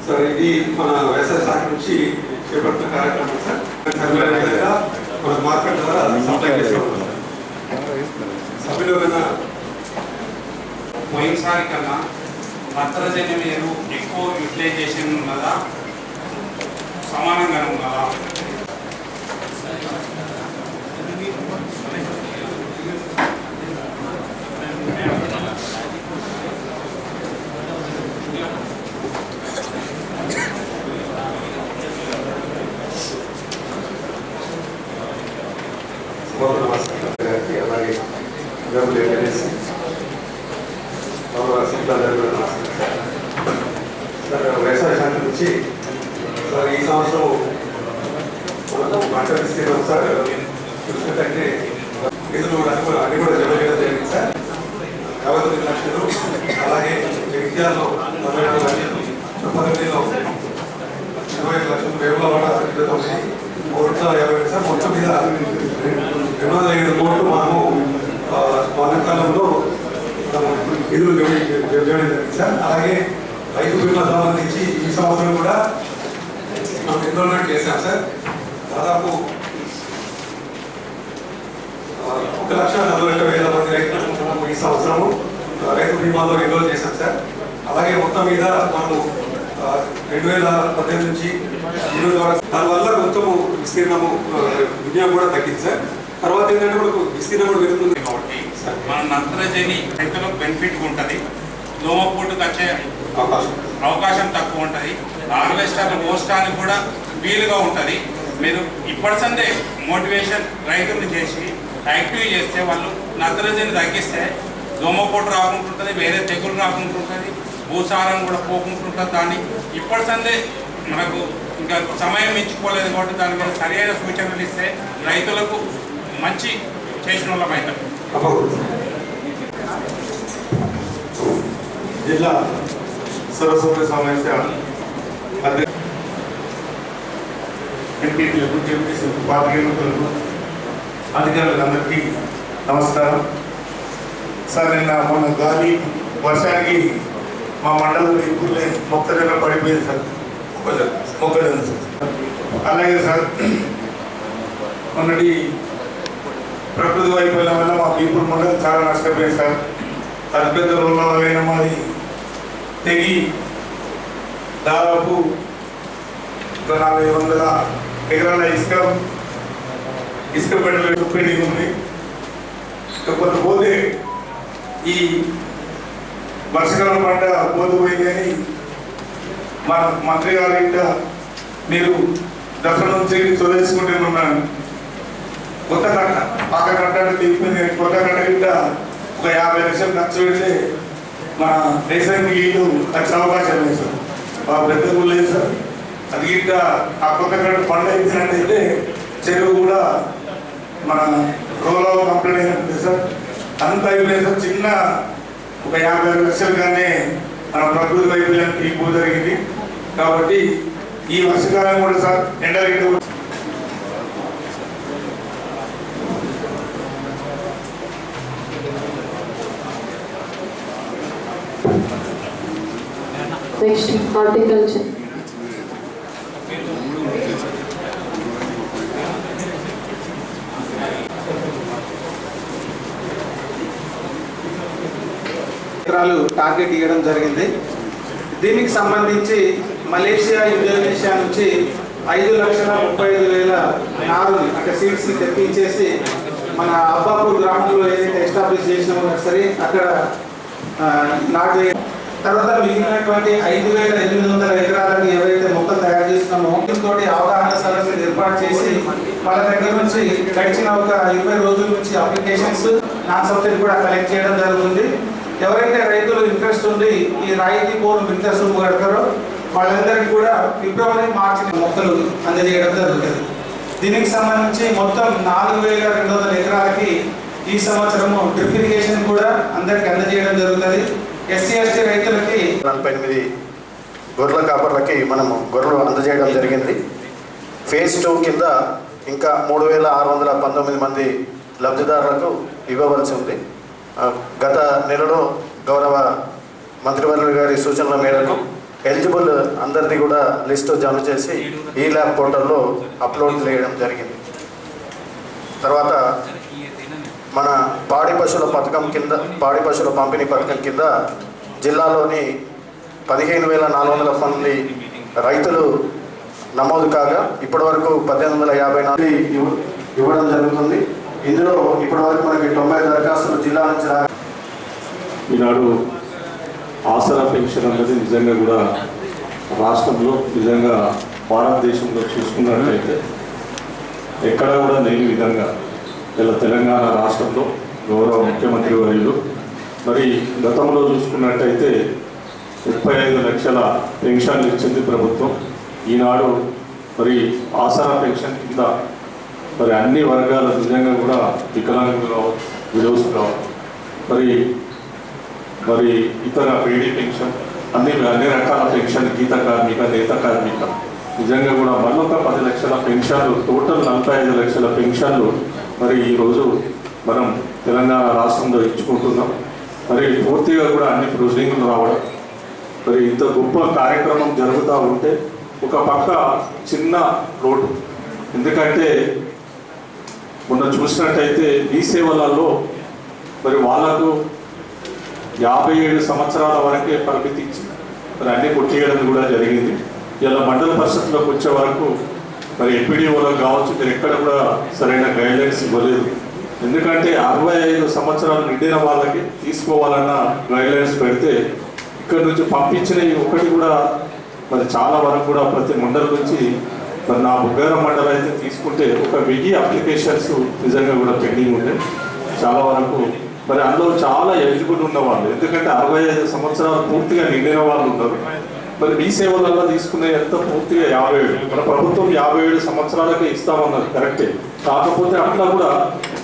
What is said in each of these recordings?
Sir ఇది మన వ్యవసాయ శాఖ నుంచి చేపడుతున్న కార్యక్రమం సార్. మన మార్కెట్ ద్వారా సప్లై చేస్తాం సభ్యులు కన్నా పోయినసారి కన్నా నత్రజని మీరు ఎక్కువ యూటిలైజేషన్ ఉన్నదా సమానంగా ఉన్నదా? అలాగే వ్యవసాయ శాఖ నుంచి సార్ ఈ సంవత్సరం మనకు పంట విస్తీర్ణం సార్ చూసినట్టయితే నిధులు అన్ని కూడా జమ చేయడం జరిగింది సార్. 59 లక్షలు, అలాగే విద్యాలో 44 లక్షలు, చుప్పగడ్డిలో 25 లక్షలు, వేములవాడ 29 సార్. మొత్తం మీద 205 కోట్లు మనము వానాకాలంలో నిధులు చేయడం జరిగింది సార్. అలాగే రైతు బీమా సంబంధించి ఈ సంవత్సరం కూడా మనం ఎన్రోల్మెంట్ చేశాం సార్. దాదాపు 1,40,00,000 మంది రైతులకు మనము ఈ సంవత్సరము రైతు బీమాలో ఎన్రోల్ చేశాం సార్. అలాగే మొత్తం మీద మనము 2018 నుంచి ఈరోజు వరకు దానివల్ల మొత్తము విస్తీర్ణము వినియోగం కూడా తగ్గింది సార్. తర్వాత ఏంటంటే మనకు విస్తీర్ణం కూడా పెరుగుతుంది కాబట్టి మన నత్రజని రైతులకు బెనిఫిట్ ఉంటుంది, దోమపోటుకు వచ్చే అవకాశం తక్కువ ఉంటుంది, హార్వెస్టర్ మోస్టానికి కూడా వీలుగా ఉంటుంది. మీరు ఇప్పటి సందే మోటివేషన్ రైతులను చేసి యాక్టివ్ చేస్తే వాళ్ళు నత్రజని తగ్గిస్తే దోమపోటు రాకుంటుంటుంది, వేరే తెగులు రాకుంటుంటుంది, భూసారం కూడా పోకుంటుంటుంది. దాన్ని ఇప్పటి సందే మనకు ఇంకా సమయం మించిపోలేదు కాబట్టి దాని మీద సరైన సూచనలు ఇస్తే రైతులకు మంచి చేసిన వాళ్ళమైతాం. జిల్లా సరస్వతి సమావేశ ఎంపీలకు, జెడ్పీసీలకు, పార్టీలకు, అధికారులందరికీ నమస్కారం సార్. నిన్న మొన్న గాలి వర్షానికి మా మండలంలో ఇప్పుడు మొక్కజొన్న పడిపోయింది సార్. మొక్కజొన్న సార్. అలాగే సార్ మొన్నటి ప్రకృతి వైఫల్యం వల్ల మా పీపుల్ మండలం చాలా నష్టపోయింది సార్. అతిపెద్ద రుణాలైన మాది తెగి దాదాపు 400 ఎకరాల ఇసుక పెండింగ్ ఉంది. పోతే ఈ వర్షకాలం పంట పోతుపోయిందని మన మంత్రి గారి ఇంట మీరు దసరా నుంచి చదివేసుకుంటే ఉన్నాను. కొత్త కట్ట పాత కట్ట తీసిపోయింది. కొత్త కట్ట గిట్ట ఒక 50 లక్షలు ఖర్చు పెడితే మన దేశానికి నీళ్ళు వచ్చే అవకాశం లేదు సార్. బాగా పెద్ద గుళ్ళు లేదు సార్. అది గిట్ట ఆ కొత్త కట్ట పంట ఇచ్చినట్టయితే చెరువు కూడా మన రోలో కంప్లీట్ అయినట్టు సార్. అంత అయిపోయింది సార్. చిన్న ఒక 50 లక్షలు కానీ మన ప్రకృతి వైఫల్యానికి తీర్పు జరిగింది. కాబట్టి ఈ వర్షకాలం కూడా సార్ ఎండలు Next, horticulture. ఎకరాలు టార్గెట్ ఇవ్వడం జరిగింది. దీనికి సంబంధించి మలేషియా, ఇండోనేషియా నుంచి 5,35,000 నారుని అంటే సీడ్స్ని తెప్పించేసి మన అబ్బాపూర్ గ్రామంలో ఏదైతే ఎస్టాబ్లిష్ చేసినామో నర్సరీ అక్కడ నాటు. తర్వాత మిగిలినటువంటి 5,800 ఎకరాలకి ఎవరైతే మొక్కలు తయారు చేస్తున్నామో తోటి అవగాహన సదస్సులు ఏర్పాటు చేసి వాళ్ళ దగ్గర నుంచి గడిచిన ఒక 20 రోజుల నుంచి అప్లికేషన్స్ నాన్ సబ్సిడీ కూడా కలెక్ట్ చేయడం జరుగుతుంది. ఎవరైతే రైతులు ఇంట్రెస్ట్ ఉండి ఈ రాయితీ పూర్వం ఇంట్రెస్ట్ కడతారో వాళ్ళందరికీ కూడా ఫిబ్రవరి, మార్చి మొక్కలు అందజేయడం జరుగుతుంది. దీనికి సంబంధించి మొత్తం 4,200 ఎకరాలకి ఈ సంవత్సరము డ్రిప్ ఇరిగేషన్ కూడా అందరికి అందజేయడం జరుగుతుంది. ఎస్సీ ఎస్టీ రైతులకి 48 గొర్రెల కాపర్లకి మనము గొర్రెలు అందజేయడం జరిగింది. ఫేజ్ 2 కింద ఇంకా 3,619 మంది లబ్ధిదారులకు ఇవ్వవలసి ఉంది. గత నెలలో గౌరవ మంత్రివర్యుల గారి సూచనల మేరకు ఎలిజిబుల్ అందరిది కూడా లిస్టు జమ చేసి ఈ ల్యాబ్ పోర్టల్లో అప్లోడ్ చేయడం జరిగింది. తర్వాత మన పాడి పశువుల పథకం కింద, పాడి పశువుల పంపిణీ పథకం కింద జిల్లాలోని 15,400 మంది రైతులు నమోదు కాగా ఇప్పటివరకు 1,854 ఇవ్వడం జరుగుతుంది. ఇందులో ఇప్పటివరకు మనకి 90 దరఖాస్తులు జిల్లా నుంచి ఈనాడు ఆసరా పెన్షన్ అన్నది నిజంగా కూడా రాష్ట్రంలో నిజంగా భారతదేశంలో చూసుకున్నట్లయితే ఎక్కడ కూడా లేని విధంగా ఇలా తెలంగాణ రాష్ట్రంలో గౌరవ ముఖ్యమంత్రి వర్యులు మరి గతంలో చూసుకున్నట్టయితే 35 లక్షల పెన్షన్లు ఇచ్చింది ప్రభుత్వం. ఈనాడు మరి ఆసరా పెన్షన్ కింద మరి అన్ని వర్గాల నిజంగా కూడా వికలాంగులు కావచ్చు, విడోస్ కావచ్చు, మరి ఇతర బీడీ పెన్షన్ అన్ని రకాల పెన్షన్, గీత కార్మిక, నేత కార్మిక నిజంగా కూడా మరొక 10 లక్షల పెన్షన్లు, టోటల్ 45 లక్షల పెన్షన్లు మరి ఈరోజు మనం తెలంగాణ రాష్ట్రంలో ఇచ్చుకుంటున్నాం. మరి పూర్తిగా కూడా అన్ని ప్రొసీడింగ్లు రావడం, మరి ఇంత గొప్ప కార్యక్రమం జరుగుతూ ఉంటే ఒక పక్క చిన్న లోటు. ఎందుకంటే మొన్న చూసినట్టయితే ఈ సేవలలో మరి వాళ్ళకు 57 సంవత్సరాల వరకే పరిమితి ఇచ్చి మరి అన్నీ కొట్టేయడం కూడా జరిగింది. ఇలా మండల పరిషత్లోకి వచ్చే వరకు మరి ఎంపీడీఓలకు కావచ్చు, మీరు ఎక్కడ కూడా సరైన గైడ్లైన్స్ ఇవ్వలేదు. ఎందుకంటే 65 సంవత్సరాలు నిండిన వాళ్ళకి తీసుకోవాలన్న గైడ్లైన్స్ పెడితే ఇక్కడ నుంచి పంపించినవి ఒకటి కూడా మరి చాలా వరకు కూడా ప్రతి మండలం నుంచి మరి నా బుగ్గారం మండలం అయితే తీసుకుంటే ఒక 1000 అప్లికేషన్స్ నిజంగా కూడా పెండింగ్ ఉండే చాలా వరకు. మరి అందులో చాలా ఎలిజిబుల్ ఉన్న వాళ్ళు, ఎందుకంటే 65 సంవత్సరాలు పూర్తిగా నిండిన వాళ్ళు ఉన్నారు. మరి మీ సేవలలో తీసుకునే ఎంత పూర్తిగా 57, మన ప్రభుత్వం 57 సంవత్సరాలకే ఇస్తామన్నది కరెక్టే. కాకపోతే అట్లా కూడా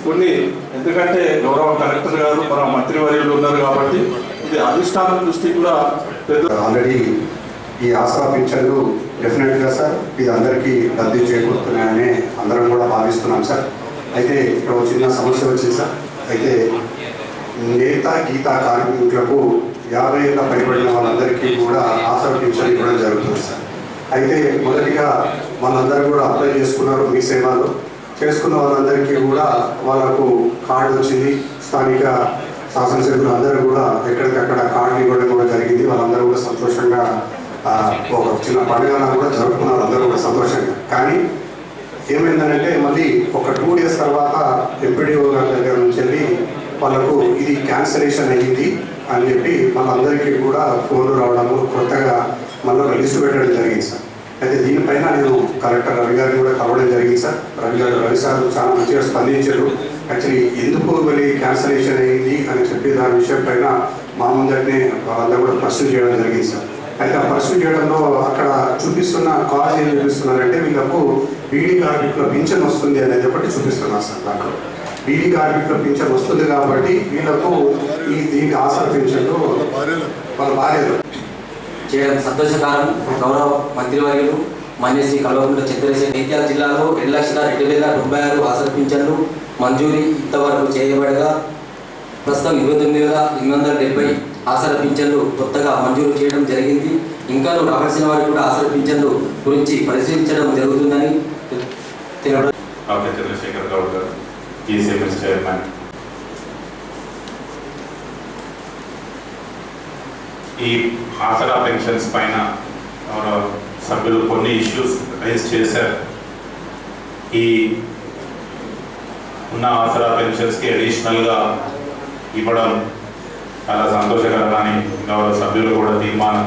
కొన్ని, ఎందుకంటే గౌరవ కలెక్టర్ గారు మన మంత్రివర్యులు ఉన్నారు కాబట్టి ఇది అధిష్టానం దృష్టి కూడా పెద్ద. ఆల్రెడీ ఈ ఆసరా పింఛన్లు డెఫినెట్గా సార్ ఇది అందరికీ లబ్ధి చేకూరుతున్నాయని అందరం కూడా భావిస్తున్నాం సార్. అయితే ఇక్కడ చిన్న సమస్య వచ్చింది సార్. అయితే నేత గీత కార్మికులకు 50 ఏళ్ళ పైబడిన వాళ్ళందరికీ కూడా ఆసరా పింఛన్ ఇవ్వడం జరుగుతుంది సార్. అయితే మొదటిగా వాళ్ళందరూ కూడా అప్లై చేసుకున్నారు. మీ సేవలు చేసుకున్న వాళ్ళందరికీ కూడా వాళ్ళకు కార్డు వచ్చింది. స్థానిక శాసనసభ్యులు అందరూ కూడా ఎక్కడికక్కడ కార్డు ఇవ్వడం కూడా జరిగింది. వాళ్ళందరూ కూడా సంతోషంగా ఒక చిన్న పండుగ కూడా జరుపుకున్నారు, అందరూ కూడా సంతోషంగా. కానీ ఏమైందంటే మళ్ళీ ఒక 2 డేస్ తర్వాత ఎంపీడీఓ గారి దగ్గర నుంచి వెళ్ళి వాళ్ళకు ఇది క్యాన్సలేషన్ అయ్యింది అని చెప్పి వాళ్ళందరికీ కూడా ఫోన్లు రావడము, కొత్తగా మళ్ళీ ఒక లిస్టు పెట్టడం జరిగింది సార్. అయితే దీనిపైన నేను కలెక్టర్ రవి గారిని కూడా కలవడం జరిగింది సార్. రవి సార్ చాలా మంచిగా స్పందించారు. యాక్చువల్లీ ఎందుకు మళ్ళీ క్యాన్సలేషన్ అయ్యింది అని చెప్పి దాని విషయం పైన మా ముందరినే వాళ్ళందరూ కూడా పర్సూ చేయడం జరిగింది సార్. అయితే ఆ పర్సూ చేయడంలో అక్కడ చూపిస్తున్న కాజ్ ఏం చూపిస్తున్నారంటే వీళ్ళకు బీడీ కార్మికుల పింఛన్ వస్తుంది అనేది ఒకటి చూపిస్తున్నారు సార్. దాంట్లో బీడీ కార్మికుల పింఛన్ వస్తుంది కాబట్టి వీళ్ళకు దీనికి ఆసరా పింఛన్లు వాళ్ళ భార్యలు చేయడం సంతోషకరం. గౌరవ మంత్రివర్యులు మాన్యశ్రీ కల్వకుంట్ల చంద్రశేఖర్ నంద్యాల జిల్లాలో 2,02,096 ఆసరా పింఛన్లు మంజూరీ ఇంతవరకు చేయబడగా ప్రస్తుతం 29,870 ఆసరా పింఛన్లు కొత్తగా మంజూరు చేయడం జరిగింది. ఇంకా రావాల్సిన వారికి కూడా ఆసరా పింఛన్లు గురించి పరిశీలించడం జరుగుతుందని తెలియడం. చంద్రశేఖర్ గౌడ్ గారు, ఈసీఎంఎస్ చైర్మన్. ఈ ఆసరా పెన్షన్స్ పైన సభ్యులు కొన్ని ఇష్యూస్ రైజ్ చేశారు. ఈ ఉన్న ఆసరా పెన్షన్స్కి అడిషనల్గా ఇవ్వడం చాలా సంతోషకరమని గౌరవ సభ్యులు కూడా తీర్మానం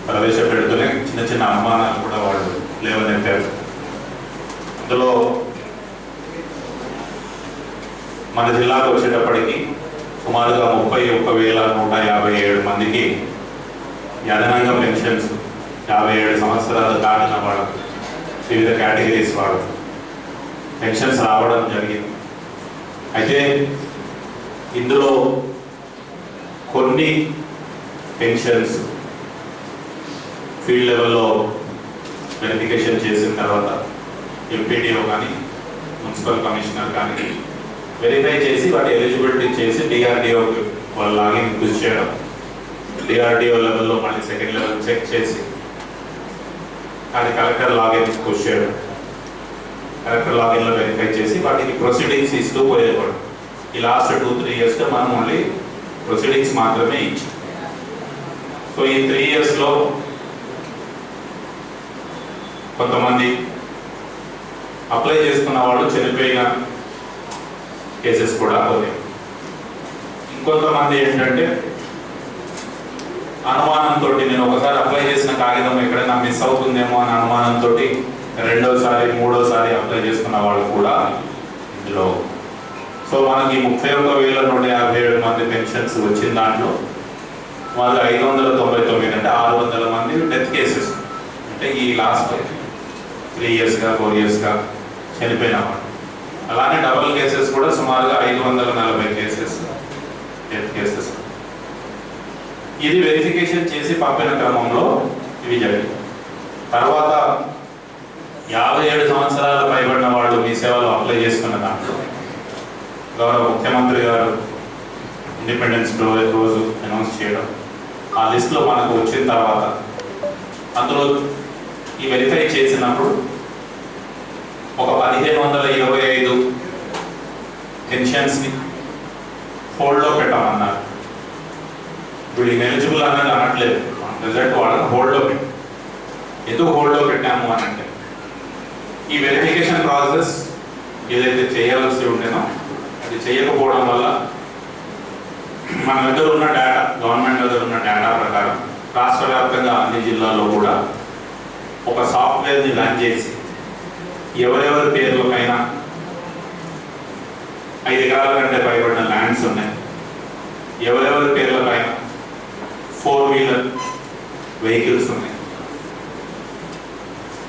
ప్రవేశపెడుతూనే చిన్న చిన్న అనుమానాలు కూడా వాళ్ళు లేవనెత్తారు. అందులో మన జిల్లాకు వచ్చేటప్పటికి సుమారుగా 31,157 మందికి అదనంగా పెన్షన్స్ 57 సంవత్సరాలు దాటిన వాళ్ళకు వివిధ కేటగిరీస్ వాళ్ళకు పెన్షన్స్ రావడం జరిగింది. అయితే ఇందులో కొన్ని పెన్షన్స్ ఫీల్డ్ లెవెల్లో వెరిఫికేషన్ చేసిన తర్వాత ఎంపీడీఓ కానీ మున్సిపల్ కమిషనర్ కానీ వెరిఫై చేసి వాటి ఎలిజిబిలిటీ చేసి డిఆర్డిఓకి వాళ్ళు లాగిన్ కృషి చేయడం, డిఆర్డిఓ లెవెల్లో మళ్ళీ సెకండ్ లెవెల్ చెక్ చేసి అది కలెక్టర్ లాగిన్ పుష్ చేయడం, కలెక్టర్ లాగిన్లో వెరిఫై చేసి వాటికి ప్రొసీడింగ్స్ ఇస్తూ పోయేవాడు. ఈ లాస్ట్ 2-3 ఇయర్స్గా మనం ఓన్లీ ప్రొసీడింగ్స్ మాత్రమే ఇచ్చాం. సో ఈ 3 ఇయర్స్లో కొంతమంది అప్లై చేసుకున్న వాళ్ళు చనిపోయిన కేసెస్ కూడా ఉన్నాయి. ఇంకొంతమంది ఏంటంటే అనుమానంతో, నేను ఒకసారి అప్లై చేసిన కాగితం ఎక్కడైనా మిస్ అవుతుందేమో అని అనుమానంతో రెండోసారి మూడోసారి అప్లై చేసుకున్న వాళ్ళు కూడా ఇందులో. సో మనకి 31,157 మంది పెన్షన్స్ వచ్చిన దాంట్లో వాళ్ళు 599 అంటే 600 మంది డెత్ కేసెస్, అంటే ఈ లాస్ట్ 3 ఇయర్స్గా 4 ఇయర్స్గా చనిపోయిన వాళ్ళు. అలానే డబుల్ కేసెస్ కూడా సుమారుగా 540 కేసెస్ డెత్ కేసెస్. ఇది వెరిఫికేషన్ చేసి పంపిన క్రమంలో ఇవి జరిగింది. తర్వాత 57 సంవత్సరాల పైబడిన వాళ్ళు మీ సేవలో అప్లై చేసుకున్న దాంట్లో గౌరవ ముఖ్యమంత్రి గారు ఇండిపెండెన్స్ డే రోజు అనౌన్స్ చేయడం, ఆ లిస్టులో మనకు వచ్చిన తర్వాత అందులో ఈ వెరిఫై చేసినప్పుడు ఒక 1525 పెన్షన్స్ని హోల్డ్లో పెట్టమన్నారు. వీళ్ళు ఎలిజిబుల్ అన్నది అనట్లేదు, రిజల్ట్ వాళ్ళని హోల్డ్లో పెట్టి. ఎందుకు హోల్డ్లో పెట్టాము అని అంటే ఈ వెరిఫికేషన్ ప్రాసెస్ ఏదైతే చేయాల్సి ఉండేనో అది చేయకపోవడం వల్ల మన దగ్గర ఉన్న డేటా, గవర్నమెంట్ దగ్గర ఉన్న డేటా ప్రకారం రాష్ట్ర వ్యాప్తంగా అన్ని జిల్లాల్లో కూడా ఒక సాఫ్ట్వేర్ని రన్ చేసి ఎవరెవరి పేర్లపైన 5 ఎకరాల కంటే పైబడిన ల్యాండ్స్ ఉన్నాయి, ఎవరెవరి పేర్లపైన 4 వీలర్ వెహికల్స్ ఉన్నాయి,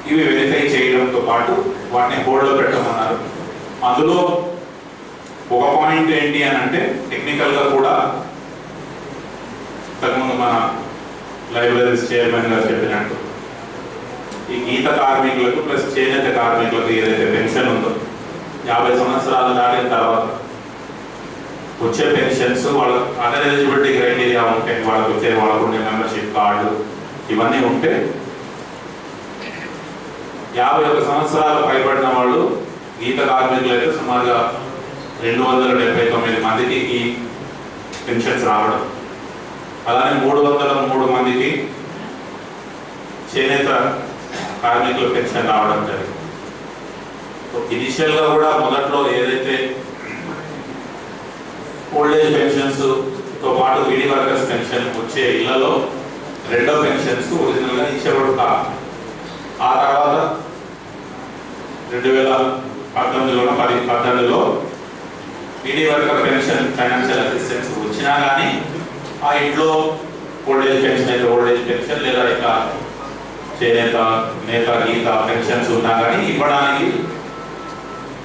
ఇవి వెరిఫై చేయడంతో పాటు వాటిని హోల్డ్లో పెట్టమన్నారు. అందులో ఒక పాయింట్ ఏంటి అని అంటే టెక్నికల్గా కూడా ఇంతకుముందు మన లైబ్రరీస్ చైర్మన్ గారు చెప్పినట్టు ఈ గీత కార్మికులకు ప్లస్ చేనేత కార్మికులకు ఏదైతే పెన్షన్ ఉందో 50 సంవత్సరాలు దాటిన తర్వాత వచ్చే పెన్షన్స్ వాళ్ళ అదర్ ఎలిజిబిలిటీ క్రైటీరియా ఉంటే వాళ్ళకు వచ్చే వాళ్ళకు ఉండే మెంబర్షిప్ కార్డు ఇవన్నీ ఉంటే 51 సంవత్సరాలు పైబడిన వాళ్ళు గీత కార్మికులు అయితే సుమారుగా 279 మందికి ఈ పెన్షన్స్ రావడం, అలానే 303 మందికి చేనేత కార్మికుల పెన్షన్ రావడం జరిగింది. ఇనిషియల్గా కూడా మొదట్లో ఏదైతే ఓల్డేజ్ పెన్షన్స్తో పాటు వీడి వర్కర్స్ పెన్షన్ వచ్చే ఇళ్లలో రెండో పెన్షన్స్ ఒరిజినల్గా ఇచ్చేవాడు కాదు. ఆ తర్వాత 2018లో వీడి వర్కర్ పెన్షన్ ఫైనాన్షియల్ అసిస్టెన్స్ వచ్చినా కానీ ఆ ఇంట్లో ఓల్డేజ్ పెన్షన్ అయితే ఓల్డేజ్ పెన్షన్ లేదా ఇట్లా చేనేత నేత గీత పెన్షన్స్ ఉన్నా కానీ ఇవ్వడానికి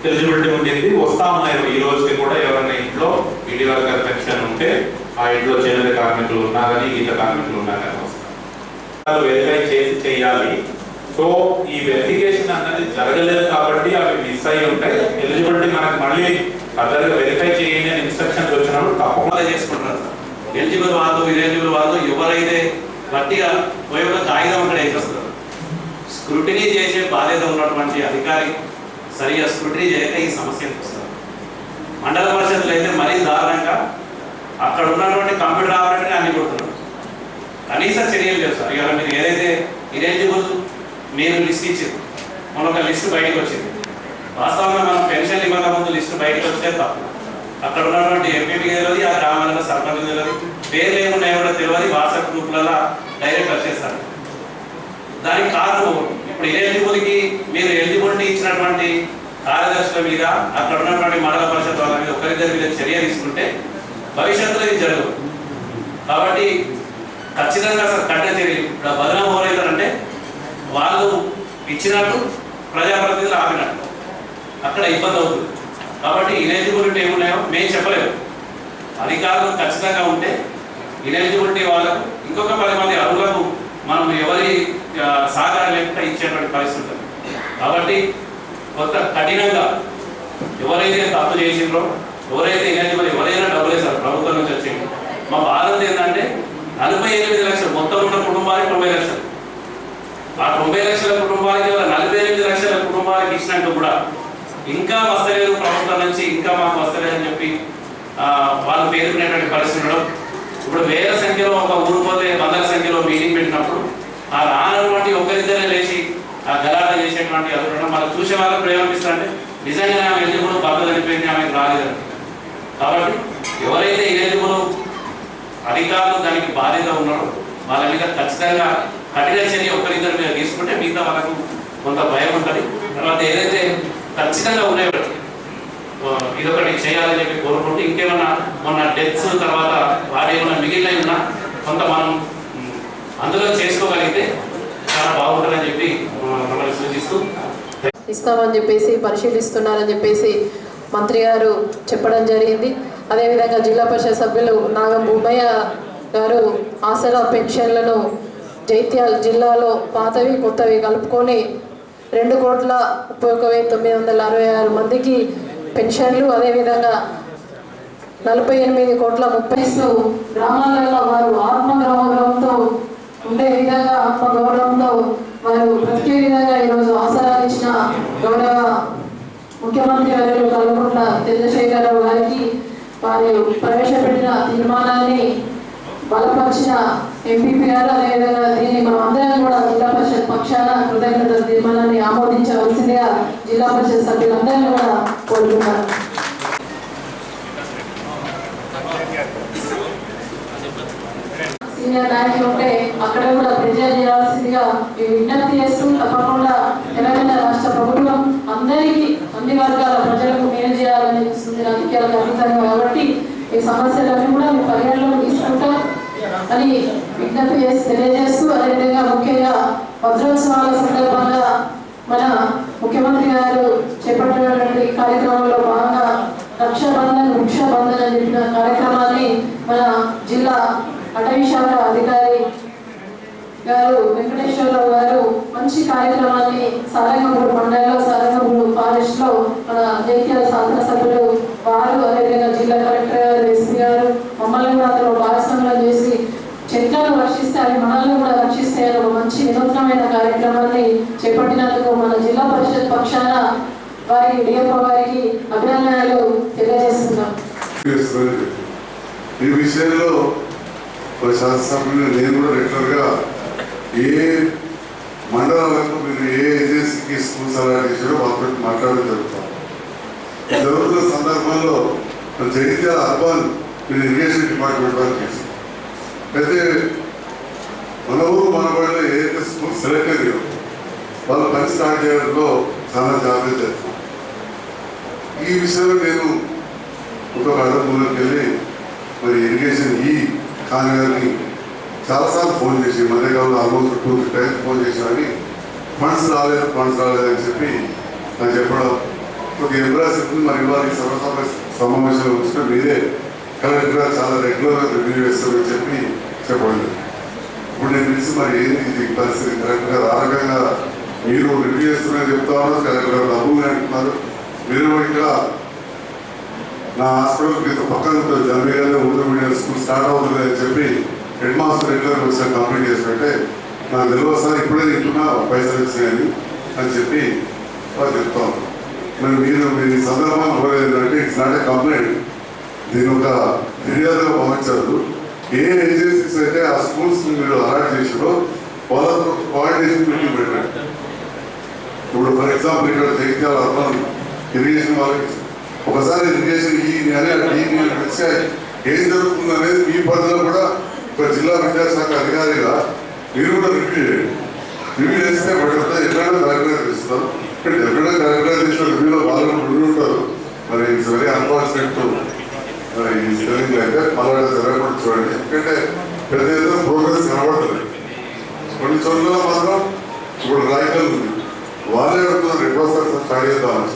ఎలిజిబిలిటీ ఉంటుంది. వస్తా ఉన్నాయి ఈ రోజుకి కూడా ఎవరైనా ఇంట్లో వీడి వర్కర్ పెన్షన్ ఉంటే ఆ ఇంట్లో చేనేత కార్మికులు ఉన్నా కానీ గీత కార్మికులు ఉన్నా కానీ వస్తారు. వెరిఫై చేసి చేయాలి. సో ఈ వెరిఫికేషన్ అన్నది జరగలేదు కాబట్టి అవి మిస్ అయ్యి ఉంటాయి. ఎలిజిబిలిటీ మనకు మళ్ళీ ఫర్దర్గా వెరిఫై చేయండి అని ఇన్స్ట్రక్షన్స్ వచ్చినప్పుడు తప్పకుండా చేసుకుంటారు. ఎలిజిబుల్ వాళ్ళు ఇరెలిజిబుల్ వాళ్ళు ఎవరైతే గట్టిగా ఉపయోగ కాగితం అక్కడ వేసేస్తారు. స్క్రూటినీ చేసే బాధ్యత ఉన్నటువంటి అధికారి సరిగా స్క్రూటినీ చేయక ఈ సమస్యకు వస్తారు. మండల పరిషత్తులు అయితే మరీ దారుణంగా అక్కడ ఉన్నటువంటి కంప్యూటర్ ఆపరేటర్ అన్ని కొడుతున్నారు. కనీస చర్యలు లేవు సార్. ఇవాళ మీరు ఏదైతే ఇరెలిజిబుల్ మీరు లిస్ట్ ఇచ్చారు, మన ఒక లిస్టు బయటకు వచ్చింది. వాస్తవంగా మనం పెన్షన్ ఇవ్వక ముందు లిస్టు బయటకు వస్తే తప్పు. అక్కడ ఉన్నటువంటి ఎంపీపీ తెలియదు, ఆ గ్రామాలలో సర్పంచ్ తెలియదు, పేర్లు ఏమున్నాయో కూడా తెలియదు. వాట్సాప్ గ్రూపులలో డైరెక్ట్ వచ్చేస్తారు. దానికి కారణం ఇప్పుడు ఎలిజిబుల్కి మీరు ఎలిజిబిలిటీ ఇచ్చినటువంటి కార్యదర్శుల మీద అక్కడ ఉన్నటువంటి మండల పరిషత్ వాళ్ళ మీద ఒకరిద్దరి మీద చర్య తీసుకుంటే భవిష్యత్తులో ఇది జరగదు. కాబట్టి ఖచ్చితంగా అసలు కఠిన చర్యలు. ఇప్పుడు బదనం ఎవరైతారంటే వాళ్ళు ఇచ్చినట్టు ప్రజాప్రతినిధులు ఆపినట్టు అక్కడ ఇబ్బంది అవుతుంది. కాబట్టి ఇనెలిజిబిలిటీ ఏమున్నాయో మేము చెప్పలేము. అధికారులు ఖచ్చితంగా ఉంటే ఇనెలిజిబిలిటీ వాళ్ళకు ఇంకొక 10 మంది అర్హులకు మనం ఎవరి సహకారం లేకుండా ఇచ్చేటువంటి పరిస్థితి ఉంటుంది. కాబట్టి కొత్త కఠినంగా ఎవరైతే తప్పు చేసిండ్రో, ఎవరైతే ఇనెలిజిబుల్, ఎవరైనా డబ్బులు వేస్తారు ప్రభుత్వం నుంచి వచ్చింది. మా బాధ్యత ఏంటంటే 48 లక్షలు మొత్తం ఉన్న కుటుంబానికి 90 లక్షలు ఆ 90 లక్షల కుటుంబాలకి 48 లక్షల కుటుంబాలకి ఇచ్చినట్టు కూడా ఇంకా వస్తలేదు ప్రభుత్వం నుంచి, ఇంకా మాకు వస్తలేదని చెప్పి వాళ్ళు పేర్కొనేటువంటి పరిస్థితి ఉండడం. ఇప్పుడు వేల సంఖ్యలో ఒక ఊరు పోతే వందల సంఖ్యలో మీటింగ్ పెట్టినప్పుడు ఆ రానటువంటి ఒకరిద్దరే లేచి ఆ గలాట చేసేటువంటి అది ఉండడం మనం చూసే వాళ్ళకి ప్రేమిస్తారంటే నిజంగానే ఆమె ఎలిజిబుల్ భర్త చనిపోయింది, ఆమెకు రాలేదు. కాబట్టి ఎవరైతే ఎలిజిబుల్ అధికారులు దానికి బాధ్యత ఉన్నారో వాళ్ళ మీద ఖచ్చితంగా కఠిన చర్య ఒకరిద్దరి మీద తీసుకుంటే మిగతా వాళ్ళకు కొంత భయం ఉంటుంది. తర్వాత ఏదైతే ఖచ్చితంగా ఉన్నాయో ఇదొకటి చేయాలని చెప్పి కోరుకుంటూ ఇంకేమన్నా మొన్న డెత్స్ తర్వాత వారు ఏమన్నా మిగిలినవి ఉన్నా కొంత మనం అందులో చేసుకోగలిగితే చాలా బాగుంటుందని చెప్పి మమ్మల్ని సూచిస్తూ ఇస్తామని చెప్పేసి పరిశీలిస్తున్నారని చెప్పేసి మంత్రి గారు చెప్పడం జరిగింది. అదేవిధంగా జిల్లా పరిషత్ సభ్యులు నాగం భూమయ్య గారు ఆసరా పెన్షన్లను జైత్యాల జిల్లాలో పాతవి కొత్తవి కలుపుకొని 2,31,966 మందికి పెన్షన్లు, అదేవిధంగా 48,30,30 గ్రామాలలో వారు ఆత్మగౌరవంతో ఉండే విధంగా ఆత్మగౌరవంతో వారు ప్రతి విధంగా ఈరోజు ఆసరాలు ఇచ్చిన గౌరవ ముఖ్యమంత్రి వర్యులు కల్వకుంట్ల చంద్రశేఖరరావు గారికి వారు ప్రవేశపెట్టిన తీర్మానాన్ని బలపరిచిన ఎంపీపీ గారు, అదేవిధంగా దీన్ని మనం అందరం కూడా జిల్లా పరిషత్ పక్షాన కృతజ్ఞతల తీర్మానాన్ని ఆమోదించవలసిందిగా జిల్లా పరిషత్ సభ్యులందరినీ కూడా కోరుతున్నారు. సీనియర్ నాయకులు ఉంటే అక్కడ కూడా ప్రజలు చేయాల్సిందిగా విజ్ఞప్తి చేస్తూ తప్పకుండా తెలంగాణ రాష్ట్ర ప్రభుత్వం అందరికీ అన్ని వర్గాల ప్రజలకు మేలు చేయాలని చూస్తుంది రాజకీయాలకు అతీతంగా. కాబట్టి ఈ సమస్యలన్నీ కూడా మీ పరిగణలో తీసుకుంటాం అని విజ్ఞప్తి చేసి తెలియజేస్తూ, అదేవిధంగా ముఖ్యంగా వజ్రోత్సవాల సందర్భంగా మన ముఖ్యమంత్రి గారు చేపట్టినటువంటి కార్యక్రమంలో భాగంగా రక్షాబంధన్ వృక్షబంధన్ అని చెప్పిన కార్యక్రమాన్ని మన జిల్లా అటవీ శాఖ అధికారి గారు వెంకటేశ్వరరావు గారు మంచి కార్యక్రమాన్ని సారంగపూర్ మండలిలో సారంగపూర్ ఫారెస్ట్ లో మన జైత్యాల శాసనసభ్యులు వారు, అదేవిధంగా జిల్లా కలెక్టర్ గారు, ఎస్పీ గారు మమ్మల్ని కూడా అందులో భాగస్వామ్యం చేసి చెట్లను రక్షిస్తే అవి మనల్ని కూడా రక్షిస్తాయని ఒక మంచి వినూత్నమైన కార్యక్రమాన్ని చేపట్టినందుకు మన జిల్లా పరిషత్ పక్షాన వారికి డిఎఫ్ఓ గారికి అభినందనలు తెలియజేస్తున్నాం. ఈ విషయంలో శాసనసభ్యులు నేను కూడా రెగ్యులర్గా ఏ మండలాలకు మీరు ఏ ఏజెన్సీకి స్కూల్స్ అలా చేశారో వాళ్ళతో మాట్లాడడం జరుగుతున్న సందర్భంలో జగిత్యాల అర్బన్ మీరు ఇరిగేషన్ డిపార్ట్మెంట్ వాళ్ళు చేశారు. అయితే మన ఊరు మన బడిలో ఏదైతే స్కూల్ సెలెక్ట్ అయ్యారో వాళ్ళు పని స్టార్ట్ చేయడంలో చాలా జాగ్రత్త చేస్తాం. ఈ విషయంలో నేను ఒక అడగంలోకి వెళ్ళి మరి ఇరిగేషన్ ఖాన్ గారిని చాలాసార్లు ఫోన్ చేసి మధ్యకాలంలో ఆల్మోస్ట్ 2-3 టైమ్స్ ఫోన్ చేశామని ఫండ్స్ రాలేదని చెప్పి నాకు చెప్పడం ఒక ఎంబ్రాస్ చెప్తుంది. మరి ఇవాళ సమావేశంలో వచ్చిన మీరే కలెక్టర్గా చాలా రెగ్యులర్గా రివ్యూ చేస్తామని చెప్పి చెప్పండి. ఇప్పుడు నేను తెలిసి మరి ఏంటి ఇది పరిస్థితి కరెక్ట్గా రారకంగా మీరు రివ్యూ చేస్తున్నారని చెప్తా ఉన్నారు, కలెక్టర్ డబ్బులు అంటున్నారు. మీరు ఇక్కడ నా హాస్పిటల్ మీతో పక్కన జనవరిలో ఉర్దూ మీడియం స్కూల్ స్టార్ట్ అవుతుంది అని చెప్పి హెడ్ మాస్టర్ రెగ్యులర్ ఒకసారి కంప్లైంట్ చేసినట్టే నాకు తెలియదు సార్ ఇప్పుడే తింటున్నా పైసలు వచ్చినాయని అని చెప్పి వాళ్ళు చెప్తా ఉన్నారు. మరి మీరు ఈ సందర్భంగా పోలేదంటే ఇట్స్ నాట్ ఏ కంప్లైంట్, దీని ఒక ఫిర్యాదుగా భావించారు. ఏ ఏజెన్సీస్ అయితే ఆ స్కూల్స్ మీరు అలాట్ చేసారో వాళ్ళకు కోఆర్డినేషన్ మీటింగ్ పెట్టండి. ఇప్పుడు ఫర్ ఎగ్జాంపుల్ ఇక్కడ జగిత్యాల అర్బన్ ఇరిగేషన్ వాళ్ళకి ఒకసారి ఇరిగేషన్ తెలిసే ఏం జరుగుతుంది అనేది మీ పరిధిలో కూడా ఒక జిల్లా విద్యాశాఖ అధికారిగా మీరు కూడా రివ్యూ చేస్తే బట్టి ఎక్కడైనా కరెక్ట్గా చేస్తున్నారు. ఎక్కడైనా కరెక్ట్గా చేసిన రివ్యూలో వాళ్ళు ఉండి ఉంటారు. మరి ఇట్స్ వెరీ అన్ఫార్చునేట్ ఈ స్పెల్లింగ్ అయితే మళ్ళీ జరగకుండా చూడండి. ఎందుకంటే పెద్ద ఎత్తున ప్రోగ్రెస్ కనబడుతుంది. కొన్ని చోట్ల మాత్రం ఇప్పుడు రాయకల్ ఉంది, వాళ్ళే అడుగుతున్నారు రిపోర్ట్స్ స్టార్ట్ చేద్దామని.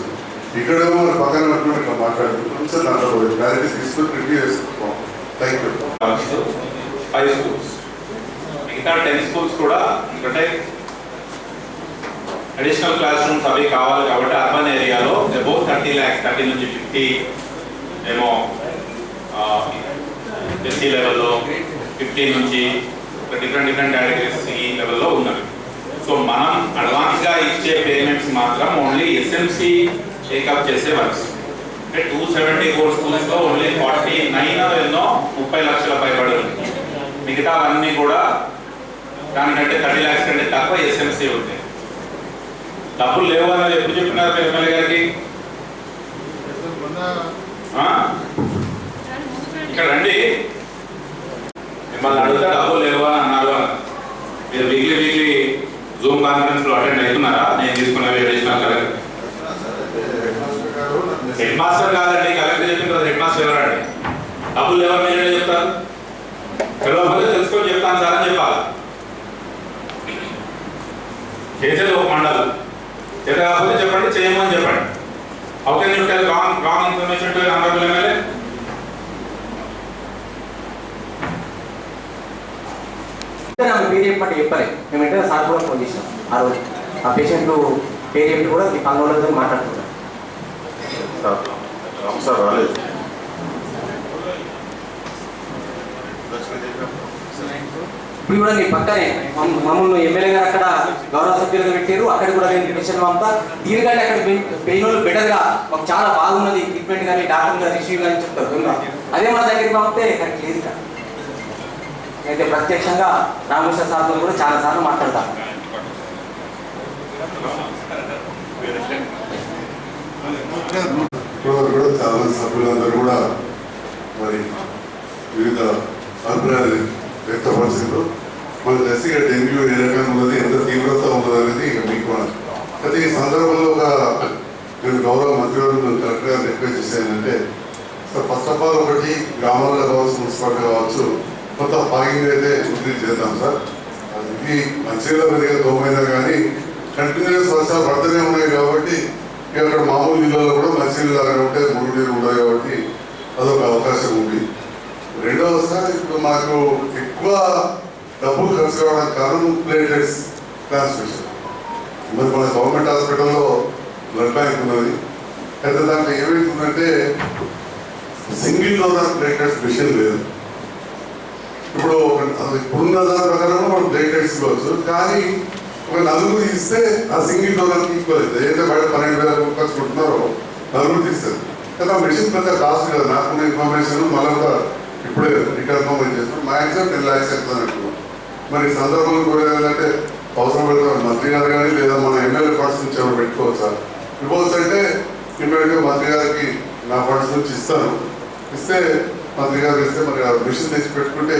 ఇక్కడేమో పక్కన ఇట్లా మాట్లాడుతున్నాం. దాంట్లో క్లారిటీ తీసుకొని రివ్యూ చేసుకుంటాం. Thank you. 5 schools, మిగతా 10 schools కూడా అంటే అడిషనల్ క్లాస్ రూమ్స్ అవి కావాలి కాబట్టి అర్బన్ ఏరియాలో అబౌవ్ 30 lakhs 30 నుంచి 50 ఏమో ఎస్సీ లెవెల్లో 15 నుంచి డిఫరెంట్ కేటగిరీస్ ఈ లెవెల్లో ఉన్నవి. సో మన ఇచ్చే పేమెంట్స్ మాత్రం ఓన్లీ ఎస్ఎంసి టేకప్ చేసే వర్క్స్. అంటే 270 crore స్కూల్స్లో ఓన్లీ 49 ఎన్నో 30 లక్షల పైబడి ఉంది. మిగతా అన్నీ కూడా దానికంటే 30 lakhs కంటే తక్కువ ఎస్ఎంసి ఉంటాయి. డబ్బులు లేవు అని ఎప్పుడు చెప్పినారు ఎమ్మెల్యే గారికి? ఇక్కడ రండి, మిమ్మల్ని అడిగితే డబ్బులు లేవు అని అన్నారు. మీరు వీక్లీ జూమ్ కాన్ఫరెన్స్ లో అటెండ్ అవుతున్నారా? నేను తీసుకున్న అడిషనల్ కలెక్టర్ హెడ్ మాస్టర్ కాదండి, కలెక్టర్ చెప్పిన కదా హెడ్ మాస్టర్ ఎవరండి? డబ్బులు లేవని మీరే చెప్తారు. తెలియకపోతే తెలుసుకొని చెప్తాను సార్ అని చెప్పాలి. చేసేది ఒక మండలం, చేత కాకపోతే చెప్పండి, చేయమని చెప్పండి. How can you tell wrong information to honourable MLA? పేరు చెప్పండి చెప్పాలి. మేము వెంటనే సార్ కూడా ఫోన్ చేసినాం ఆ రోజు. ఆ పేషెంట్ పేరు చెప్పి కూడా మీ పనులతో మాట్లాడుతున్నాం. సార్ రాలేదు. ఇప్పుడు కూడా నీ పక్కనే మమ్మల్ని ఎమ్మెల్యే గారు అక్కడ గౌరవ సభ్యులుగా పెట్టారు. అక్కడ కూడా నేను పిటిషన్ పంపా. దీనికంటే అక్కడ పెయిన్ వాళ్ళు బెటర్గా మాకు చాలా బాగున్నది ట్రీట్మెంట్ కానీ డాక్టర్ గారు రిసీవ్ కానీ చెప్తారు. అదే మన దగ్గరికి పంపితే కరెక్ట్ లేదు. అయితే ప్రత్యక్షంగా రామకృష్ణ సార్తో కూడా చాలా సార్లు మాట్లాడతాను. కూడా చాలా సభ్యులందరూ కూడా మరి వివిధ అభిప్రాయాలు వ్యక్తపరిచారు. మనకు తెలిసి డెంగ్యూ ఏ రకంగా ఉన్నది, ఎంత తీవ్రత ఉన్నది అనేది మీకు అయితే ఈ సందర్భంలో నేను గౌరవ మంత్రివర్గం కలెక్టర్ గారు రిక్వెస్ట్ చేశానంటే, సార్ ఫస్ట్ ఆఫ్ ఆల్ ఒకటి గ్రామాల్లో కావచ్చు, మున్సిపాలిటీ కావచ్చు, కొంత ఫాగింగ్ అయితే ఇంక్రీజ్ చేద్దాం సార్. ఇది మంచిగా పెరిగే దోమైనా కానీ కంటిన్యూస్ వర్షాలు పడుతూనే ఉన్నాయి కాబట్టి అక్కడ మామూలు నీళ్ళలో కూడా మంచి నీళ్ళు లాగా ఉంటే మురుగు నీరు ఉన్నాయి కాబట్టి అదొక అవకాశం ఉంది. రెండవసారి ఇప్పుడు మనకు ఎక్కువ డబ్బులు ఖర్చు కావడానికి కారణం ప్లేటెట్స్ ట్రాన్స్మిషన్. మరి మన గవర్నమెంట్ హాస్పిటల్లో బ్లడ్ బ్యాంక్ ఉన్నది. అయితే దాంట్లో ఏమైతుందంటే సింగిల్ డోనర్ ప్లేటెట్స్ మిషన్ లేదు. ఇప్పుడు ఇప్పుడున్న దాని ప్రకారంగా మనం ప్లేటెట్స్ ఇవ్వచ్చు, కానీ ఒక నలుగురు ఇస్తే ఆ సింగిల్ డోనర్కి ఈక్వల్ అవుతుంది. ఏదైతే బయట 12,000 ఖర్చు పెట్టుకున్నారో నలుగురు తీస్తారు. కానీ ఆ మిషన్ పెద్ద కాస్ట్ కదా. నాకున్న ఇన్ఫర్మేషన్ మళ్ళీ కూడా ఇప్పుడే రికన్ఫర్మ్ చేస్తున్నాం. మ్యాక్సిమం 10 lakhs అవుతుంది. మరి ఈ సందర్భంలో కూడా ఏంటంటే అవసరం పెడతాం మంత్రి గారు కానీ లేదా మన ఎమ్మెల్యే ఫండ్స్ నుంచి ఎవరు పెట్టుకోవచ్చా? ఇవ్వచ్చు అంటే ఇమ్మీడియట్గా మంత్రి గారికి నా ఫండ్స్ నుంచి ఇస్తాను. ఇస్తే మంత్రి గారు ఇస్తే మరి ఆ మిషన్ తెచ్చి పెట్టుకుంటే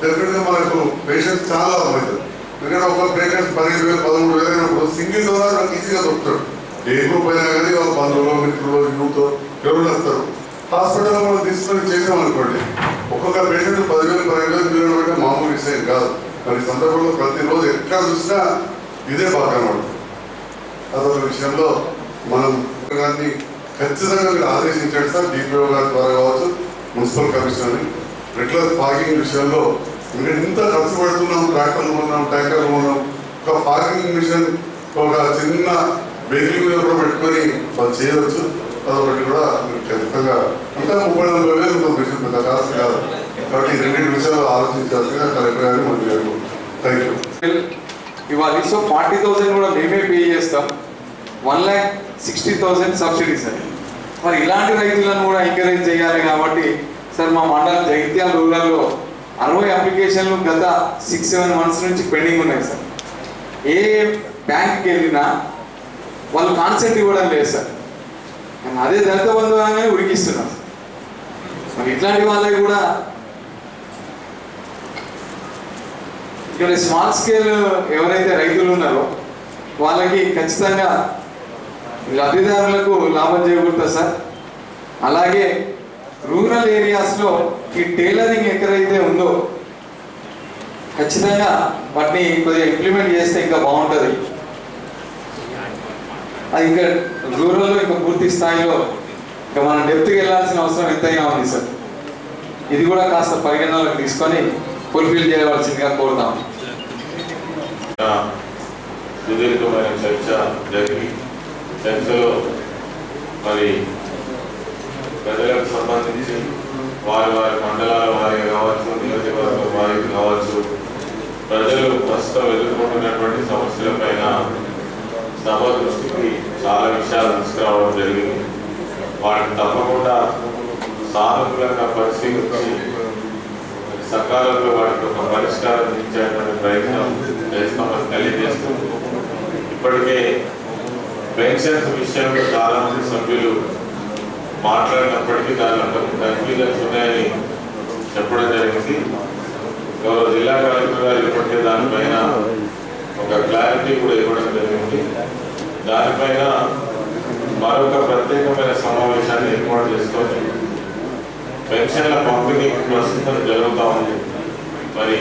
డెఫినెట్గా మనకు పేషెంట్స్ చాలా అవుతుంది. ఎందుకంటే ఒక పేషెంట్స్ 15,000 13,000 అయినప్పుడు సింగిల్ డోనర్ మనకి ఈజీగా దొరుకుతాడు. ఏ గ్రూప్ అయినా కానీ వాళ్ళ బంధువులు మిత్రులు యూత్ ఎవరు వస్తారు. హాస్పిటల్లో మనం తీసుకొని చేసామనుకోండి, ఒక్కొక్క పేషెంట్ 10,000 12,000 బిల్లు అంటే మామూలు విషయం కాదు. మరి సందర్భంలో ప్రతిరోజు ఎక్కడ చూసినా ఇదే బాగా కనబడుతుంది. అదొక విషయంలో మనం గారిని ఖచ్చితంగా మీరు ఆదేశించండి సార్. డిపిఓ గారి ద్వారా కావచ్చు, మున్సిపల్ కమిషనర్ని రెగ్యులర్ ఫాగింగ్ విషయంలో ఎందుకంటే ఇంత ఖర్చు పెడుతున్నాం, ట్రాక్టర్లు ఉన్నాం, ట్యాంకర్లు ఉన్నాం. ఒక ఫాగింగ్ మిషన్ ఒక చిన్న వెహికల్ మీద కూడా పెట్టుకొని వాళ్ళు చేయవచ్చు. అదొకటి కూడా మీరు ఖచ్చితంగా ఇంకా 30,000 ఉంటుంది మిషన్, పెద్ద కాస్ట్ కాదు. కాబట్టి ఈ రెండింటి విషయాలు ఆలోచించాల్సిందిగా కలెక్టర్ గారిని మంత్రి గారు. Thank you. ఇవ్వాలి. సో 40,000 కూడా మేమే పే చేస్తాం. 1,60,000 సబ్సిడీ సార్. మరి ఇలాంటి రైతులను కూడా ఎంకరేజ్ చేయాలి కాబట్టి సార్ మా మండలం జగిత్యాల రూరల్లో 60 అప్లికేషన్లు గత 6-7 months నుంచి పెండింగ్ ఉన్నాయి సార్. ఏ బ్యాంక్కి వెళ్ళినా వాళ్ళు కాన్సెప్ట్ ఇవ్వడం లేదు సార్. అదే దళిత బంధు అనగానే ఉడికిస్తున్నారు. మరి ఇట్లాంటి వాళ్ళకి కూడా ఇక్కడ స్మాల్ స్కేల్ ఎవరైతే రైతులు ఉన్నారో వాళ్ళకి ఖచ్చితంగా లబ్ధిదారులకు లాభం చేకూరుతుంది సార్. అలాగే రూరల్ ఏరియాస్లో ఈ టైలరింగ్ ఎక్కడైతే ఉందో ఖచ్చితంగా వాటిని కొద్దిగా ఇంప్లిమెంట్ చేస్తే ఇంకా బాగుంటుంది. అది ఇంకా రూరల్లో ఇంకా పూర్తి స్థాయిలో ఇంకా మనం డెప్త్కి వెళ్ళాల్సిన అవసరం ఎంతైనా ఉంది సార్. ఇది కూడా కాస్త పరిగణనలోకి తీసుకొని ఫుల్ఫిల్ చేయవలసిందిగా కోరుతాం. సుదీర్ఘమైన చర్చ జరిగి చర్చలో మరి ప్రజలకు సంబంధించి వారి మండలాల వారికి కావచ్చు, నియోజకవర్గం వారికి కావచ్చు, ప్రజలు ప్రస్తుతం ఎదుర్కొంటున్నటువంటి సమస్యలపైన సభ దృష్టికి చాలా విషయాలు తీసుకురావడం జరిగింది. వాటిని తప్పకుండా సానుకూలంగా పరిశీలించి సకాలంలో వాటికి ఒక పరిష్కారం ఇచ్చేటువంటి ప్రయత్నం చేస్తామని తెలియజేస్తూ, ఇప్పటికే పెన్షన్స్ విషయంలో చాలా మంది సభ్యులు మాట్లాడినప్పటికీ దానిలో కొన్ని కన్ఫ్యూజన్స్ ఉన్నాయని చెప్పడం జరిగింది. గౌరవ జిల్లా కలెక్టర్ గారు ఇప్పటికే దానిపైన ఒక క్లారిటీ కూడా ఇవ్వడం జరిగింది. దానిపైన మరొక ప్రత్యేకమైన సమావేశాన్ని ఏర్పాటు చేసుకొని పెన్షన్ల పంపిణీ ప్రస్తుతం జరుగుతూ ఉంది. మరి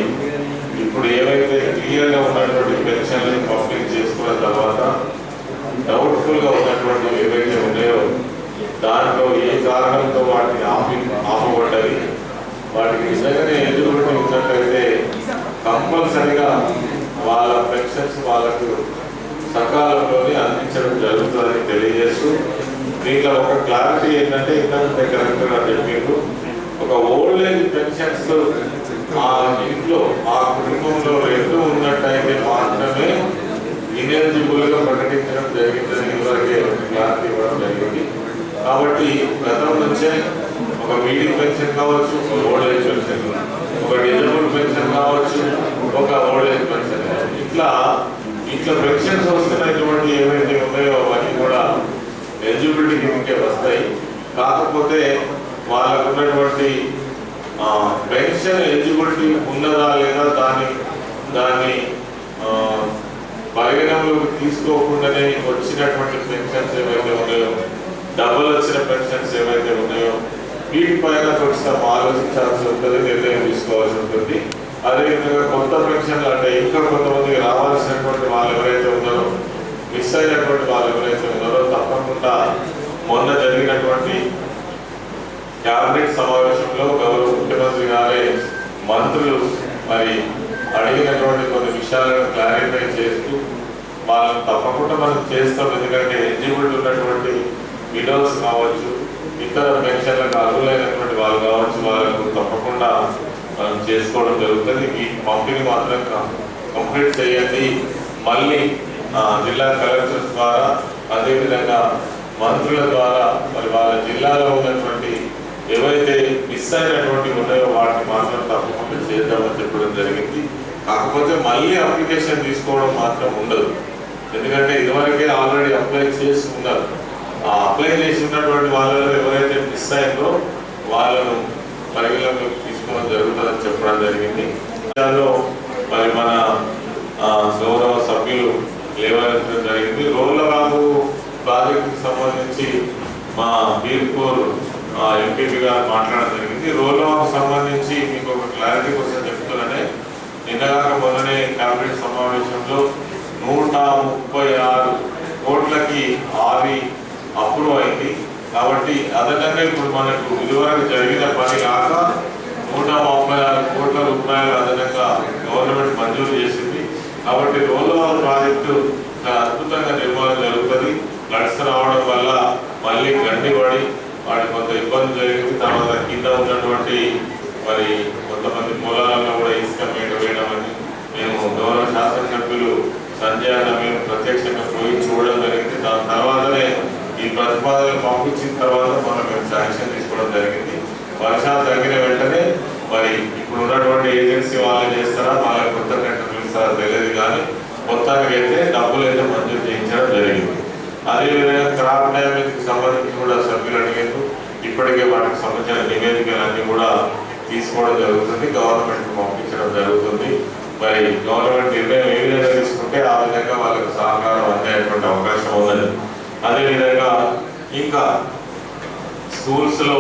ఇప్పుడు ఏవైతే క్లియర్గా ఉన్నటువంటి పెన్షన్లను పంపిణీ చేసుకున్న తర్వాత డౌట్ఫుల్గా ఉన్నటువంటి ఏవైతే ఉన్నాయో దాంట్లో ఏ కారణంతో వాటిని ఆపబడ్డవి, వాటికి నిజంగానే ఎలిజిబిలిటీ ఉన్నట్లయితే కంపల్సరిగా వాళ్ళ పెన్షన్స్ వాళ్ళకు సకాలంలోనే అందించడం జరుగుతుందని తెలియజేస్తూ, దీంట్లో ఒక క్లారిటీ ఏంటంటే ఇంతకుముందే కలెక్టర్ గారు చెప్పారు, ఒక ఓల్డ్ ఏజ్ పెన్షన్స్ ఆ ఇంట్లో ఆ కుటుంబంలో రెండు ఉన్నట్టయితే మాత్రమే ఇనెలిజిబుల్గా ప్రకటించడం జరిగిందని ఇవరకే క్లారిటీ ఇవ్వడం జరిగింది. కాబట్టి గతం నుంచే ఒక మీడియం పెన్షన్ కావచ్చు, ఒక ఓల్డ్ ఏజ్ పెన్షన్, ఒక డిజబుల్ పెన్షన్ కావచ్చు, ఒక ఓల్డ్ ఏజ్ పెన్షన్, ఇట్లా పెన్షన్స్ వస్తున్నటువంటి ఏవైతే ఉన్నాయో అవన్నీ కూడా ఎలిజిబిలిటీ కిందకే వస్తాయి. కాకపోతే వాళ్ళకు ఉన్నటువంటి పెన్షన్ ఎలిజిబిలిటీ ఉన్నదా లేదా దాన్ని పరిగణనలోకి తీసుకోకుండానే వచ్చినటువంటి పెన్షన్స్ ఏవైతే ఉన్నాయో, డబ్బులు వచ్చిన పెన్షన్స్ ఏవైతే ఉన్నాయో వీటిపైన కొంచెం ఆలోచించాల్సి ఉంటుంది, నిర్ణయం తీసుకోవాల్సి ఉంటుంది. అదేవిధంగా కొత్త పెన్షన్లు అంటే ఇంకా కొంతమందికి రావాల్సినటువంటి వాళ్ళు ఎవరైతే ఉన్నారో, మిస్ అయినటువంటి వాళ్ళు ఎవరైతే ఉన్నారో తప్పకుండా మొన్న జరిగినటువంటి క్యాబినెట్ సమావేశంలో గౌరవ ముఖ్యమంత్రి గారే మంత్రులు మరి అడిగినటువంటి కొన్ని విషయాలను క్లారిఫై చేస్తూ వాళ్ళని తప్పకుండా మనం చేస్తాం. ఎందుకంటే ఎలిజిబిలిటీ ఉన్నటువంటి విడోస్ కావచ్చు, ఇతర పెన్షన్లకు అర్హులైనటువంటి వాళ్ళు కావచ్చు, వాళ్ళకు తప్పకుండా మనం చేసుకోవడం జరుగుతుంది. ఈ పంపిణీ మాత్రం కంప్లీట్ చేయండి. మళ్ళీ జిల్లా కలెక్టర్స్ ద్వారా అదేవిధంగా మంత్రుల ద్వారా మరి వాళ్ళ జిల్లాలో ఉన్నటువంటి ఏవైతే మిస్ అయినటువంటి ఉన్నాయో వాటిని మాత్రం తప్పకుండా చేద్దామని చెప్పడం జరిగింది. కాకపోతే మళ్ళీ అప్లికేషన్ తీసుకోవడం మాత్రం ఉండదు. ఎందుకంటే ఇదివరకే ఆల్రెడీ అప్లై చేసి ఉన్నారు. ఆ అప్లై చేసి ఉన్నటువంటి వాళ్ళలో ఎవరైతే మిస్ అయిందో వాళ్ళను పరిగణలోకి తీసుకోవడం జరుగుతుందని చెప్పడం జరిగింది. దానిలో మరి మన గౌరవ సభ్యులు లేవనెత్తడం జరిగింది. రోళ్లబాబు ప్రాజెక్టుకి సంబంధించి మా బీర్పూర్ ఎంపీపీ గారు మాట్లాడడం జరిగింది. రోళ్లబాబు సంబంధించి మీకు ఒక క్లారిటీ కోసం చెప్తున్నానే, నిన్నగాక మొన్ననే క్యాబినెట్ సమావేశంలో 136 కోట్లకి అప్రూవ్ అయింది. కాబట్టి అదనంగా ఇప్పుడు మనకు ఇదివరకు జరిగిన పని కాక 136 కోట్ల రూపాయలు అదనంగా గవర్నమెంట్ మంజూరు చేసింది. కాబట్టి రోళ్లబాబు ప్రాజెక్టు అద్భుతంగా నిర్మాణం జరుగుతుంది. ఫ్లడ్స్ రావడం వల్ల మళ్ళీ గండిపడి వాడికి కొంత ఇబ్బంది జరిగింది. తర్వాత కింద ఉన్నటువంటి మరి కొంతమంది పొలాలలో కూడా ఇసుక మేట వేయడం మేము గౌరవ శాసనసభ్యులు సంజయ్ అన్న మేము ప్రత్యక్షంగా పోయి చూడడం జరిగింది. దాని తర్వాతనే ఈ ప్రతిపాదనలు పంపించిన తర్వాత మేము శాంక్షన్ తీసుకోవడం జరిగింది. వర్షాలు తగ్గిన వెంటనే మరి ఇప్పుడు ఉన్నటువంటి ఏజెన్సీ వాళ్ళు చేస్తారా, వాళ్ళకి కొత్త కట్టలు పిలుస్తారా తెలియదు, కానీ మొత్తానికి అయితే డబ్బులు అయితే మంజూరు చేయించడం జరిగింది. అదేవిధంగా క్రాప్ డ్యామేజ్కి సంబంధించి కూడా సభ్యులు అడిగారు. ఇప్పటికే వాటికి సంబంధించిన నివేదికలన్నీ కూడా తీసుకోవడం జరుగుతుంది, గవర్నమెంట్కి పంపించడం జరుగుతుంది. మరి గవర్నమెంట్ నిర్ణయం ఏ విధంగా తీసుకుంటే ఆ విధంగా వాళ్ళకి సహకారం అందేటువంటి అవకాశం ఉన్నది. అదేవిధంగా ఇంకా స్కూల్స్లో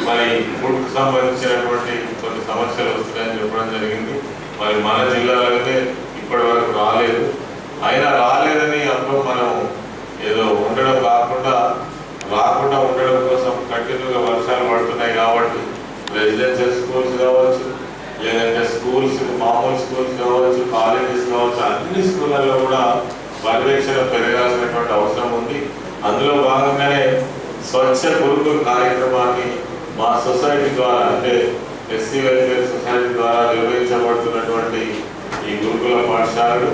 మరి ఫుడ్కి సంబంధించినటువంటి కొన్ని సమస్యలు వస్తున్నాయని చెప్పడం జరిగింది. మరి మన జిల్లాలో అయితే ఇప్పటి వరకు రాలేదు. అయినా రాలేదని అప్పుడు మనం ఏదో ఉండడం రాకుండా ఉండడం కోసం కంటిన్యూగా వర్షాలు పడుతున్నాయి కాబట్టి రెసిడెన్షియల్ స్కూల్స్ కావచ్చు, లేదంటే స్కూల్స్ మామూలు స్కూల్స్ కావచ్చు, కాలేజెస్ కావచ్చు, అన్ని స్కూళ్ళల్లో కూడా పర్యవేక్షణ పెరగాల్సినటువంటి అవసరం ఉంది. అందులో భాగంగానే స్వచ్ఛ గురుకుల కార్యక్రమాన్ని మా సొసైటీ ద్వారా అంటే ఎస్సీ వెల్ఫేర్ సొసైటీ ద్వారా నిర్వహించబడుతున్నటువంటి ఈ గురుకుల పాఠశాలలు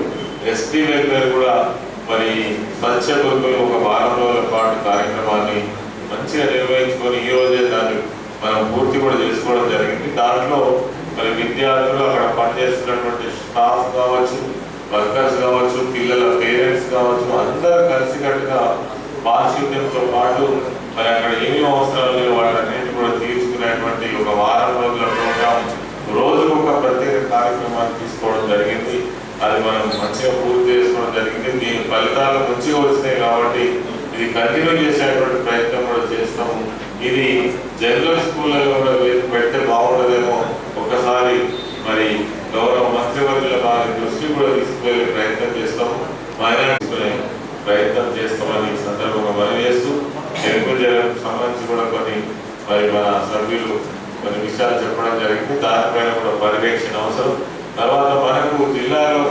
ఎస్టీ వెల్ఫేర్ కూడా మరి స్వచ్ఛ గురుకులు ఒక వారం రోజుల పాటు కార్యక్రమాన్ని మంచిగా నిర్వహించుకొని ఈ రోజే దాన్ని మనం పూర్తి కూడా చేసుకోవడం జరిగింది. దాంట్లో మరి విద్యార్థులు అక్కడ పనిచేస్తున్నటువంటి స్టాఫ్ కావచ్చు, వర్కర్స్ కావచ్చు, పిల్లల పేరెంట్స్ కావచ్చు, అందరూ కలిసికట్టుగా పారిశుద్ధ్యంతో పాటు మరి అక్కడ ఏమి అవసరాలు లేవు వాటన్నింటినీ కూడా తీర్చుకునేటువంటి ఒక వారం రోజుల ప్రోగ్రాం, రోజుకు ఒక ప్రత్యేక కార్యక్రమాన్ని తీసుకోవడం జరిగింది. అది మనం మంచిగా పూర్తి చేసుకోవడం జరిగింది. దీని ఫలితాలు మంచిగా వచ్చినాయి కాబట్టి ఇది కంటిన్యూ చేసేటువంటి ప్రయత్నం కూడా చేస్తాము. ఇది జనరల్ స్కూళ్ళలో కూడా పెడితే బాగుండదేమో, ఒకసారి మరి గౌరవ మంత్రివర్యుల వారి దృష్టి కూడా తీసుకువెళ్ళే ప్రయత్నం చేస్తాము, తీసుకునే ప్రయత్నం చేస్తామని ఈ సందర్భంగా మనం చేస్తూ తెలుగు జలకు సంబంధించి కూడా కొన్ని మరి మన సభ్యులు కొన్ని విషయాలు చెప్పడం జరిగింది. దానిపైన కూడా పర్యవేక్షణ అవసరం. తర్వాత మనకు జిల్లాలో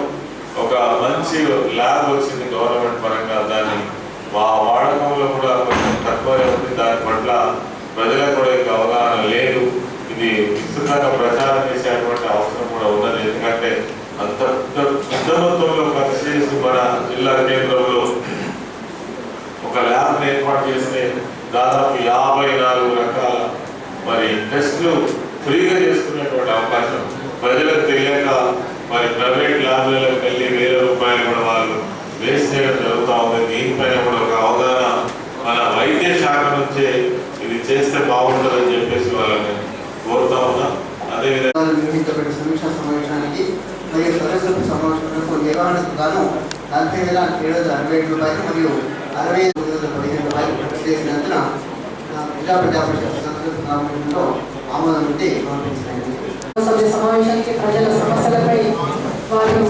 ఒక మంచి ల్యాబ్ వచ్చింది గవర్నమెంట్ పరంగా, దాన్ని వాడకంలో కూడా కొంచెం తక్కువే ఉంది. దాని పట్ల ప్రజలకు కూడా ఇంకా అవగాహన లేదు. ఇది విస్తృతంగా ప్రచారం చేసేటువంటి అవసరం కూడా ఉన్నది. ఎందుకంటే అంత పెద్ద మొత్తంలో ఖర్చు చేసి మన జిల్లా కేంద్రంలో ఒక ల్యాబ్ ఏర్పాటు చేస్తే దాదాపు 54 రకాల మరి టెస్టులు ఫ్రీగా చేసుకునేటువంటి అవకాశం ప్రజలకు తెలియక మరి ప్రైవేట్ ల్యాబ్లకు వెళ్ళి ₹1000 కూడా వాళ్ళు వేస్ట్ చేయడం జరుగుతూ ఉంది. దీనిపైన కూడా ఒక అవగాహన మన వైద్య శాఖ నుంచే ఇది చేస్తే బాగుంటుందని చెప్పేసి వాళ్ళని కోరుతా ఉన్నా. అదేవిధంగా నిర్వహించబడిన సమీక్షా సమావేశానికి మరియు సదస్సు సమావేశాలకు నిర్వహణకు గాను ₹40,767 మరియు ₹65,15 ఖర్చు చేసినందున జిల్లా ప్రజా పరిషత్ సమావేశంలో ఆమోదం నుండి సమర్పించినాయి. సభ్య సమావేశానికి ప్రజల సమస్యలపై వారు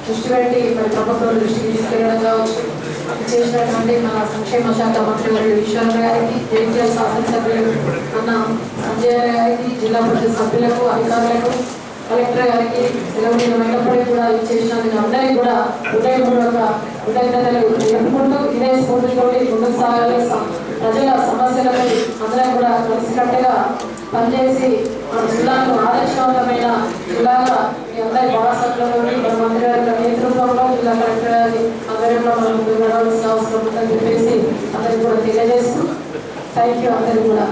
దృష్టి పెట్టి మరి ప్రభుత్వం దృష్టికి తీసుకెళ్లడం కావచ్చు, చేసినటువంటి మన సంక్షేమ శాఖ మంత్రి వర్యులు ఈశ్వరరావు గారికి, జగిత్యాల శాసనసభ్యులు అన్న సంజయ్ గారికి, జిల్లా పరిషత్ సభ్యులకు, అధికారులకు, కలెక్టర్ గారికి సెలవు దినమైనప్పటికీ కూడా ఇచ్చేసినందుకు అందరికీ కూడా హృదయపూర్వక కృతజ్ఞతలు తెలుపుకుంటూ ఇదే స్ఫూర్తితో ముందుకు సాగాలి. ప్రజల సమస్యలపై అందరం కూడా కలిసికట్టుగా పనిచేసి మన జిల్లాను ఆదర్శవంతమైన జిల్లాగా మీ అందరి బాసట్లలోని మన మంత్రి గారి నేతృత్వంలో జిల్లా కలెక్టర్ గారి ఆధ్వర్యంలో మనం ముందుకు నడవాల్సిన అవసరం ఉందని చెప్పేసి అందరికీ కూడా తెలియజేస్తూ థ్యాంక్ యూ అందరికీ కూడా.